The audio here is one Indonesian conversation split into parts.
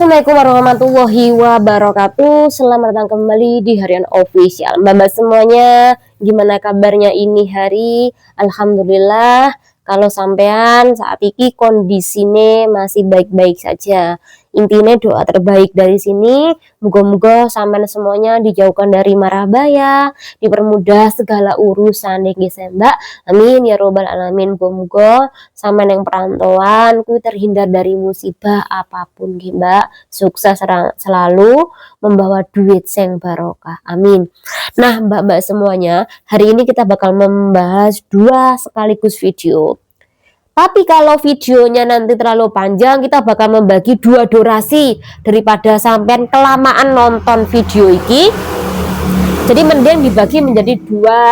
Assalamualaikum warahmatullahi wabarakatuh. Selamat datang kembali di Harian Official. Mbak semuanya, gimana kabarnya ini hari? Alhamdulillah. Kalau sampean saat ini kondisinya masih baik-baik saja. Intinya doa terbaik dari sini, moga-moga sampean semuanya dijauhkan dari marah bahaya, dipermudah segala urusan ya Mbak. Amin ya robbal alamin. Moga-moga sampean yang perantauan ku terhindar dari musibah apapun Mbak. Sukses selalu, membawa duit sing barokah. Amin. Nah, Mbak-mbak semuanya, hari ini kita bakal membahas dua sekaligus video. Tapi kalau videonya nanti terlalu panjang, kita bakal membagi dua durasi daripada sampean kelamaan nonton video ini. Jadi mending dibagi menjadi dua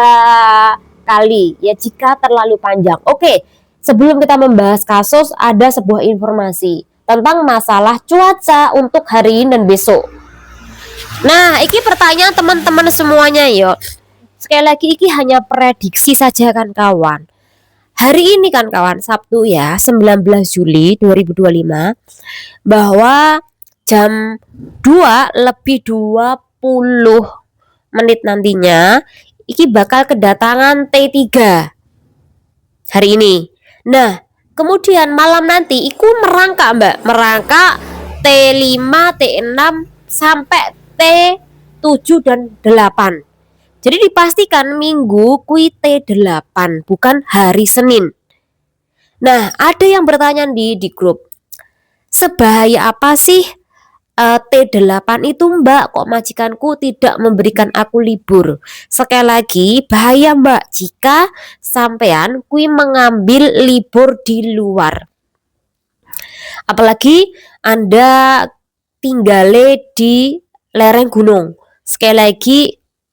kali ya jika terlalu panjang. Oke, sebelum kita membahas kasus, ada sebuah informasi tentang masalah cuaca untuk hari ini dan besok. Nah, ini pertanyaan teman-teman semuanya yuk. Sekali lagi ini hanya prediksi saja kan kawan. Hari ini kan kawan, Sabtu ya, 19 Juli 2025, bahwa jam 2 lebih 20 menit nantinya ini bakal kedatangan T3 hari ini. Nah, kemudian malam nanti iku merangkak Mbak, merangkak T5, T6 sampai T7 dan 8. Jadi dipastikan minggu kui T8 bukan hari Senin. Nah, ada yang bertanya di grup, sebahaya apa sih T8 itu Mbak, kok majikanku tidak memberikan aku libur? Sekali lagi, bahaya Mbak jika sampean kui mengambil libur di luar. Apalagi Anda tinggal di lereng gunung. Sekali lagi,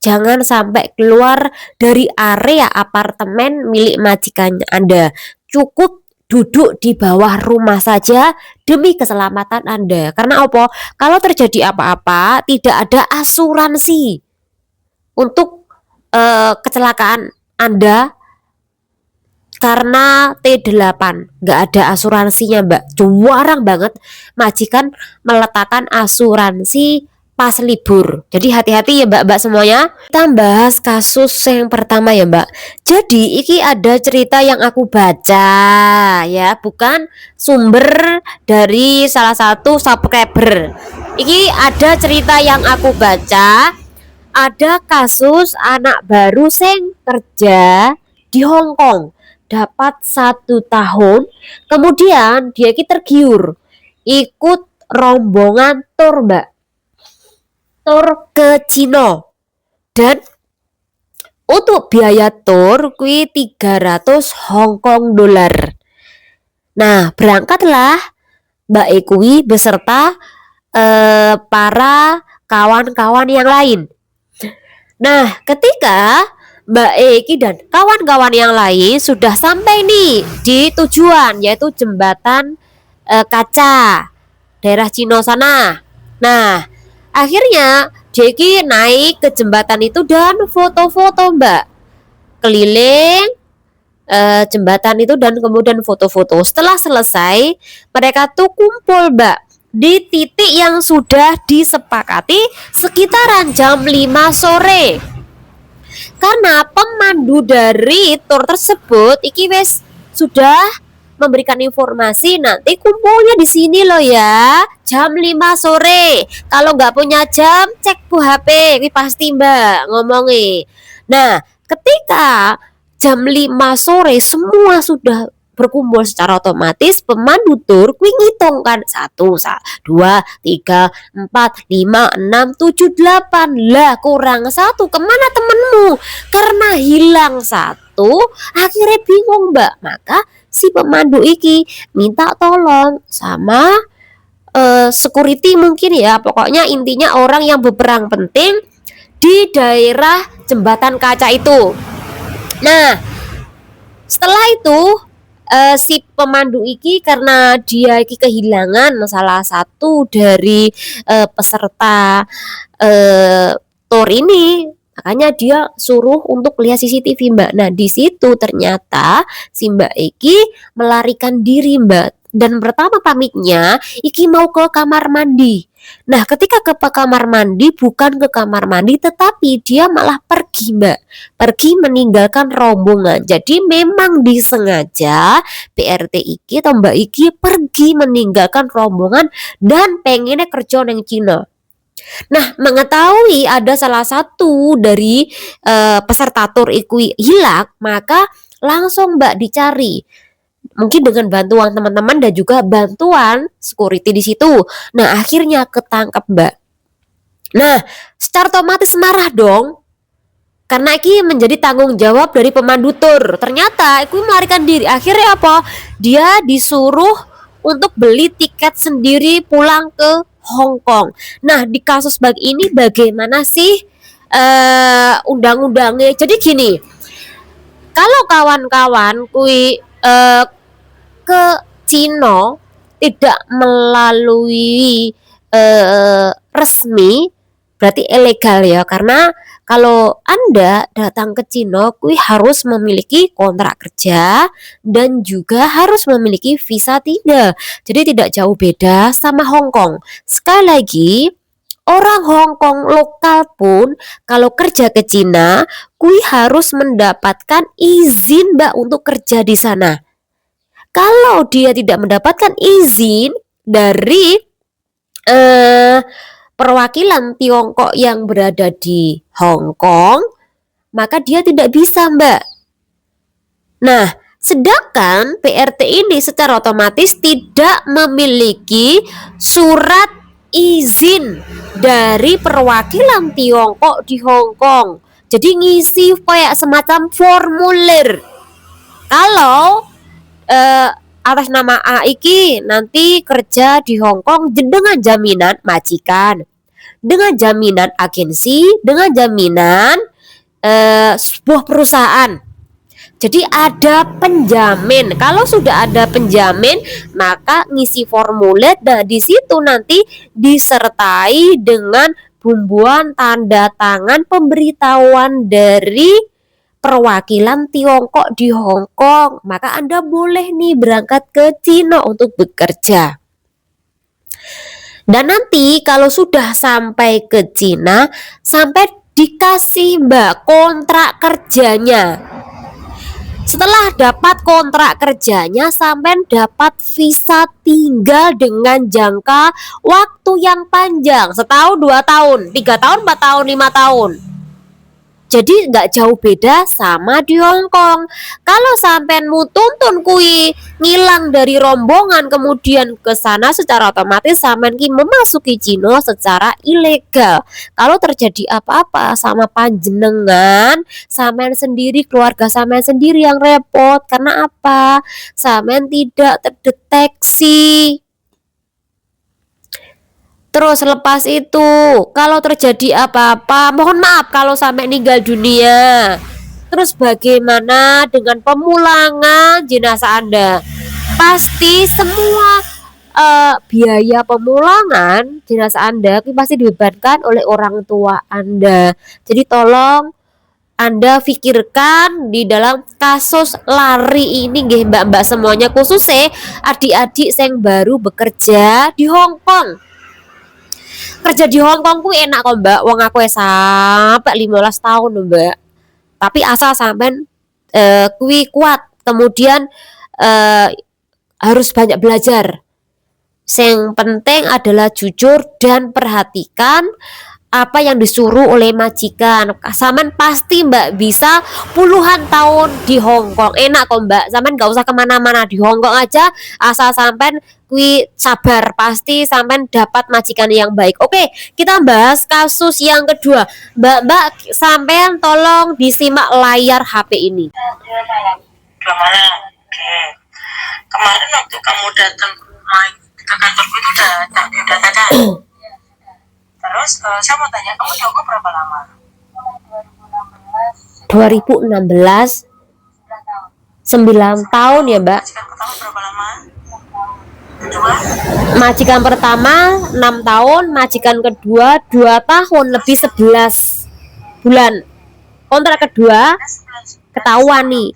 jangan sampai keluar dari area apartemen milik majikan Anda. Cukup duduk di bawah rumah saja demi keselamatan Anda. Karena apa? Kalau terjadi apa-apa, tidak ada asuransi untuk kecelakaan Anda karena T8. Nggak ada asuransinya Mbak. Jarang banget majikan meletakkan asuransi pas libur. Jadi hati-hati ya Mbak semuanya. Kita bahas kasus yang pertama ya Mbak. Jadi ini ada cerita yang aku baca ya, bukan sumber dari salah satu subscriber. Ini ada cerita yang aku baca. Ada kasus anak baru sing kerja di Hong Kong dapat 1 tahun, kemudian dia tergiur ikut rombongan tur Mbak, tur ke Cina, dan untuk biaya tur kui 300 Hong Kong dolar. Nah, berangkatlah Mbak Ekui beserta para kawan-kawan yang lain. Nah, ketika Mbak Eki dan kawan-kawan yang lain sudah sampai nih di tujuan, yaitu jembatan kaca daerah Cina sana. Nah, akhirnya Jeki naik ke jembatan itu dan foto-foto Mbak, keliling jembatan itu dan kemudian foto-foto. Setelah selesai, mereka tuh kumpul Mbak di titik yang sudah disepakati sekitaran jam 5 sore. Karena pemandu dari tur tersebut iki wes sudah memberikan informasi nanti kumpulnya di sini loh ya, jam 5 sore. Kalau nggak punya jam, cek bu HP, ini pasti Mbak ngomongin. Nah, ketika jam 5 sore semua sudah berkumpul secara otomatis, pemandu tur kuwi ngitung kan 1, 2, 3, 4, 5, 6, 7, 8. Lah kurang 1, kemana temenmu? Karena hilang 1, akhirnya bingung Mbak. Maka si pemandu iki minta tolong sama security mungkin ya, pokoknya intinya orang yang berperan penting di daerah jembatan kaca itu. Nah, setelah itu si pemandu iki karena dia iki kehilangan salah satu dari peserta tur ini, makanya dia suruh untuk lihat CCTV Mbak. Nah, di situ ternyata si Mbak Eki melarikan diri Mbak. Dan pertama pamitnya iki mau ke kamar mandi. Nah, ketika ke kamar mandi, bukan ke kamar mandi tetapi dia malah pergi, Mbak. Pergi meninggalkan rombongan. Jadi memang disengaja PRT iki atau Mbak iki pergi meninggalkan rombongan dan pengennya kerja neng Cina. Nah, mengetahui ada salah satu dari peserta tur iku hilang, maka langsung Mbak dicari. Mungkin dengan bantuan teman-teman dan juga bantuan security di situ. Nah, akhirnya ketangkap, Mbak. Nah, secara otomatis marah dong. Karena iki menjadi tanggung jawab dari pemandu tur. Ternyata aku melarikan diri. Akhirnya apa? Dia disuruh untuk beli tiket sendiri pulang ke Hong Kong. Nah, di kasus ini bagaimana sih undang-undangnya? Jadi gini, kalau kawan-kawan kui ke Cina tidak melalui resmi, berarti ilegal ya, karena kalau Anda datang ke Cina kui harus memiliki kontrak kerja dan juga harus memiliki visa 3. Jadi tidak jauh beda sama Hong Kong. Sekali lagi, orang Hong Kong lokal pun kalau kerja ke Cina kui harus mendapatkan izin, Mbak, untuk kerja di sana. Kalau dia tidak mendapatkan izin dari perwakilan Tiongkok yang berada di Hong Kong, maka dia tidak bisa, Mbak. Nah, sedangkan PRT ini secara otomatis tidak memiliki surat izin dari perwakilan Tiongkok di Hong Kong. Jadi ngisi kayak semacam formulir. Kalau atas nama A iki nanti kerja di Hong Kong dengan jaminan majikan, dengan jaminan agensi, dengan jaminan sebuah perusahaan. Jadi ada penjamin. Kalau sudah ada penjamin, maka ngisi formulir dan di situ nanti disertai dengan bumbuan tanda tangan pemberitahuan dari perwakilan Tiongkok di Hong Kong, maka Anda boleh nih berangkat ke Cina untuk bekerja. Dan nanti kalau sudah sampai ke Cina, sampai dikasih, Mbak, kontrak kerjanya. Setelah dapat kontrak kerjanya, sampai dapat visa tinggal dengan jangka waktu yang panjang, 1 tahun, 2 tahun, 3 tahun, 4 tahun, 5 tahun. Jadi nggak jauh beda sama di Hong Kong. Kalau sampean mu tuntun kui ngilang dari rombongan kemudian ke sana, secara otomatis sampean ki memasuki Cina secara ilegal. Kalau terjadi apa-apa sama panjenengan, sampean sendiri, keluarga sampean sendiri yang repot. Karena apa? Sampean tidak terdeteksi. Terus lepas itu, kalau terjadi apa-apa, mohon maaf kalau sampai meninggal dunia. Terus bagaimana dengan pemulangan jenazah Anda? Pasti semua biaya pemulangan jenazah Anda pasti dibebankan oleh orang tua Anda. Jadi tolong Anda pikirkan di dalam kasus lari ini nggih, Mbak-mbak semuanya, khususnya adik-adik yang baru bekerja di Hong Kong. Kerja di Hong Kong ku enak kok, Mbak. Wong aku sampai 15 tahun loh, Mbak. Tapi asal sampean kui kuat, kemudian harus banyak belajar. Yang penting adalah jujur dan perhatikan apa yang disuruh oleh majikan. Saman pasti, Mbak, bisa puluhan tahun di Hong Kong. Enak kok, Mbak. Saman gak usah kemana-mana, di Hong Kong aja. Asal sampean kui sabar, pasti sampean dapat majikan yang baik. Oke, kita bahas kasus yang kedua. Mbak, sampean tolong disimak layar HP ini. Oke. Kemarin waktu kamu datang ke kantorku itu udah ada. Terus saya mau tanya, kamu di Hong Kong berapa lama? 2016. 9 tahun ya, Mbak. Majikan pertama berapa lama? Majikan pertama 6 tahun, majikan kedua 2 tahun lebih 11 bulan. Kontrak kedua ketahuan nih,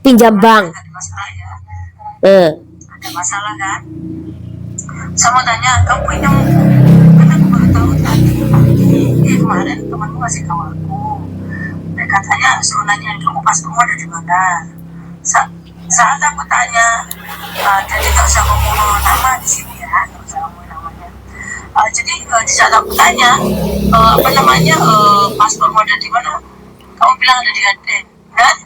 pinjam bank. ada masalah kan. Saya mau tanya, kamu punya, kan aku baru tahu tadi pagi, kemarin temanku ngasih tahu aku, katanya suruh nanya kamu paspormu ada di mana. Saat aku tanya, jadi nggak usah ngomong nama di sini ya, nggak usah ngomong namanya. Jadi di saat aku tanya, paspormu ada di mana, kamu bilang ada di Aden, kan?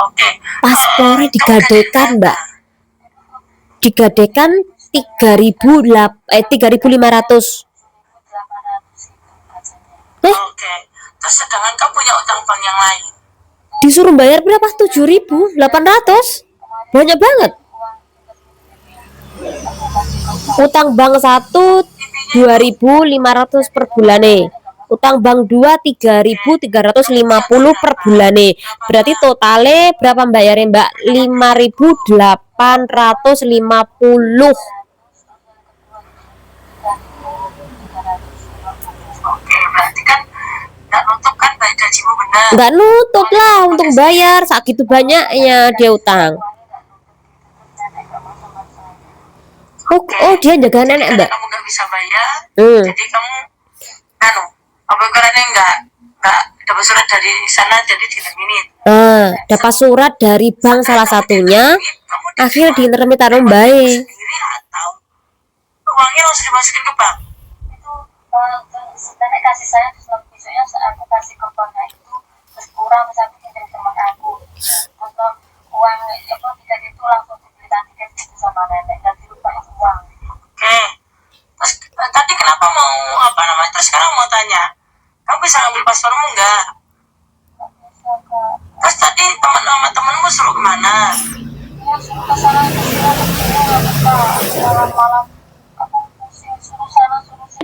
Oke. Paspornya digadekan, Mbak. Digadekan 3.500. Oke. Terus sedangkan kamu punya utang bank yang lain. Disuruh bayar berapa? 7.800. Banyak banget. Utang bank 1 2.500 per bulan nih. Utang bank 2 3.350 per bulan nih. Berarti totalnya berapa bayarnya, Mbak? 5.850. Oke, berarti kan nggak nutup kan bayar gajimu benar. Nggak nutup lah untuk bayar segitu banyaknya dia utang. Oh dia jaga nenek, Mbak. Kamu nggak bisa bayar, jadi kamu apa ukurannya nggak dapat surat dari sana, jadi diterminit. Dapat surat dari bank salah satunya, akhirnya di intermit taruh baik. Sendiri atau uangnya langsung dimasukin ke bank? Itu nenek kasih saya, terus besoknya aku kasih ke banknya itu, terus kurang satu dari teman aku, terus uang tiket itu langsung dibelikan tiket itu sama nenek dan dilupain uang. Oke. Terus tadi kenapa mau terus sekarang mau tanya, kamu bisa ambil paspormu enggak? Terus tadi temenmu suruh kemana? Ya suruh ke sana, malam aku pusing, suruh sana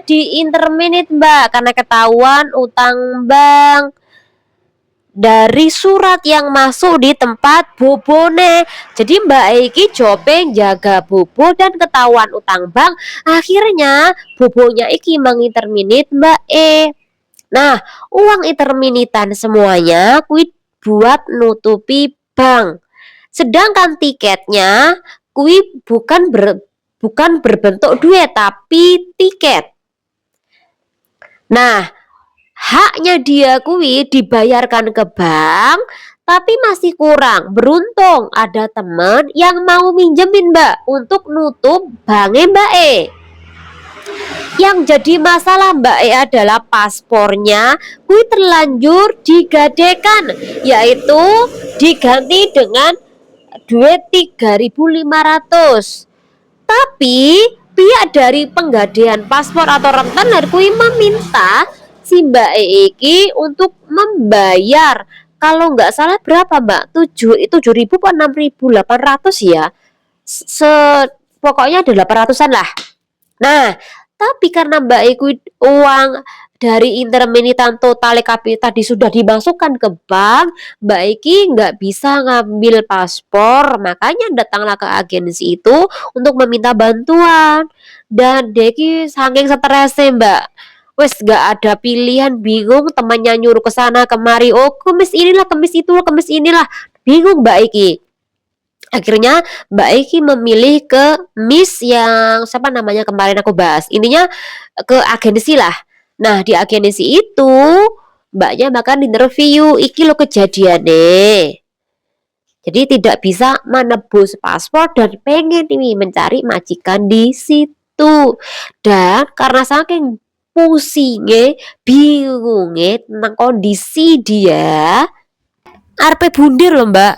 di interminit, Mbak, karena ketahuan utang bank dari surat yang masuk di tempat bobone. Jadi Mbak Eki jopeng jaga bobo dan ketahuan utang bank, akhirnya bobonya Eki menginterminit Mbak E. Nah, uang interminitan semuanya kui buat nutupi bank. Sedangkan tiketnya kui bukan berbentuk duit tapi tiket. Nah, haknya dia kui dibayarkan ke bank tapi masih kurang. Beruntung ada temen yang mau minjemin, Mbak, untuk nutup banknya Mbak E. Yang jadi masalah, Mbak E, adalah paspornya kui terlanjur digadekan, yaitu diganti dengan duit 3.500. Tapi pihak dari penggadean paspor atau rentenir kui meminta si Mbak E iki untuk membayar, kalau nggak salah berapa, Mbak? 7.000 apa 6.800 ya? Pokoknya ada 800-an lah. Nah, tapi karena Mbak E uang dari interminitan total KP tadi sudah dimasukkan ke bank, Mbak Eki nggak bisa ngambil paspor, makanya datanglah ke agensi itu untuk meminta bantuan. Dan Deki saking stresnya, Mbak, wes nggak ada pilihan, bingung, temannya nyuruh ke sana kemari, oh kemis inilah, kemis itulah, kemis inilah, bingung Mbak Eki. Akhirnya Mbak Eki memilih ke Miss yang siapa namanya kemarin aku bahas, intinya ke agensi lah. Nah, di agensi itu Mbaknya bahkan interview, iki lo kejadiannya. Jadi tidak bisa menebus paspor dan pengen ini mencari majikan di situ. Dan karena saking pusingnya, bingungnya tentang kondisi dia, arpe bundir loh, Mbak.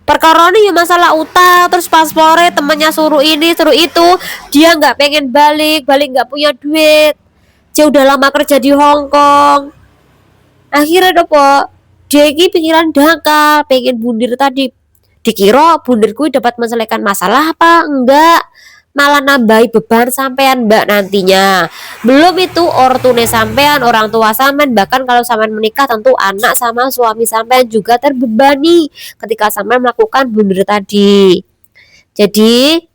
Perkara ini ya masalah utang, terus paspornya temennya suruh ini suruh itu, dia nggak pengen balik nggak punya duit, dia udah lama kerja di Hong Kong. Akhirnya dopo dia ini pikiran dangkal, pengen bundir tadi. Dikira bundirku dapat menyelesaikan masalah apa enggak, malah nambahi beban sampean, Mbak, nantinya. Belum itu ortune sampean, orang tua sampean, bahkan kalau sampean menikah tentu anak sama suami sampean juga terbebani ketika sampean melakukan bundir tadi. Jadi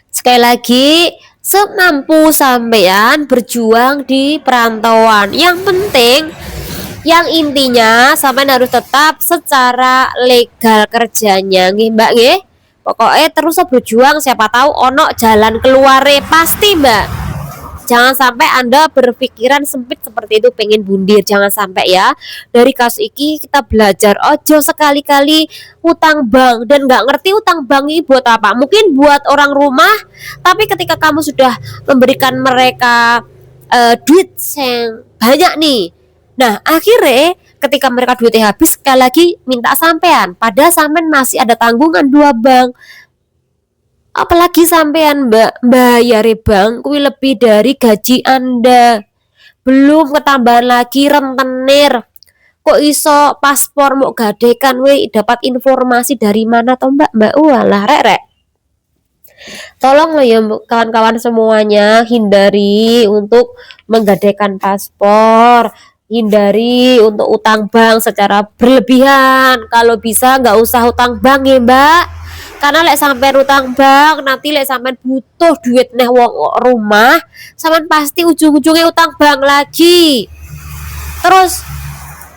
sekali lagi, semampu sampean berjuang di perantauan. Yang penting, yang intinya sampean harus tetap secara legal kerjanya, nggih Mbak nggih. Pokoknya terus berjuang, siapa tahu ono jalan keluare pasti mbak. Jangan sampai Anda berpikiran sempit seperti itu pengen bundir, jangan sampai ya. Dari kasus ini kita belajar ojo sekali-kali utang bank dan nggak ngerti utang bank ini buat apa. Mungkin buat orang rumah, tapi ketika kamu sudah memberikan mereka duit yang banyak nih, nah akhirnya ketika mereka duitnya habis sekali lagi minta sampean, padahal sampean masih ada tanggungan dua bank. Apalagi sampean mbak bayar bank kuwi lebih dari gaji Anda, belum ketambahan lagi rentenir. Kok iso paspor mau gadekan we dapat informasi dari mana toh mbak walah rek tolong loh ya kawan-kawan semuanya, hindari untuk menggadaikan paspor, hindari untuk utang bank secara berlebihan. Kalau bisa nggak usah utang bank ya mbak, karena lek sampai utang bank nanti lek sampai butuh duit neh wong rumah, sampean pasti ujung-ujungnya utang bank lagi. Terus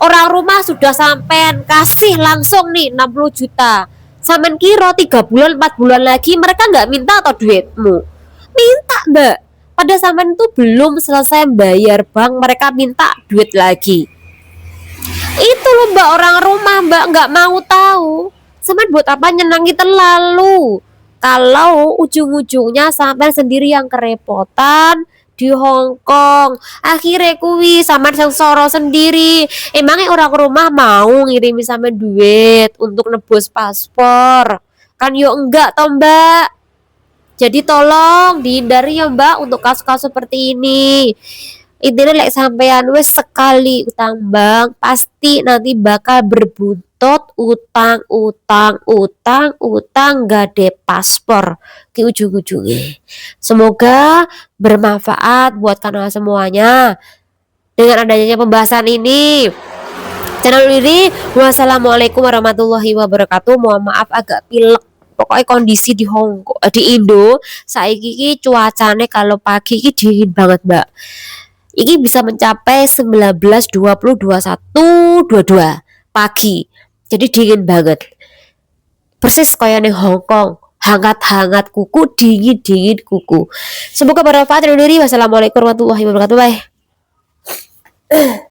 orang rumah sudah sampean kasih langsung nih 60 juta, sampean kira 3 bulan 4 bulan lagi mereka nggak minta atau duitmu? Minta mbak, pada sampean itu belum selesai bayar bank mereka minta duit lagi. Itu loh mbak, orang rumah mbak nggak mau tahu. Sampean buat apa nyenangi terlalu, kalau ujung-ujungnya sampai sendiri yang kerepotan di Hong Kong. Akhirnya kuwi sampean yang soro sendiri. Emangnya orang rumah mau ngirimi sampean duit untuk nebus paspor? Kan yo enggak toh mbak. Jadi tolong dihindari ya mbak untuk kasus-kasus seperti ini. Intinya lek sampean wes sekali utang bank pasti nanti bakal berbuntut utang gade paspor ke ujung-ujungnya. Semoga bermanfaat buat kalian semuanya dengan adanya pembahasan ini channel ini. Wassalamualaikum warahmatullahi wabarakatuh. Mohon maaf agak pilek, pokoknya kondisi di di Indo saiki cuacanya kalau pagi ini dingin banget mbak. Ini bisa mencapai 19, 20, 21, 22 pagi. Jadi dingin banget. Persis kayak di Hong Kong. Hangat-hangat kuku, dingin-dingin kuku. Semoga bermanfaat. Wassalamualaikum warahmatullahi wabarakatuh. Bye.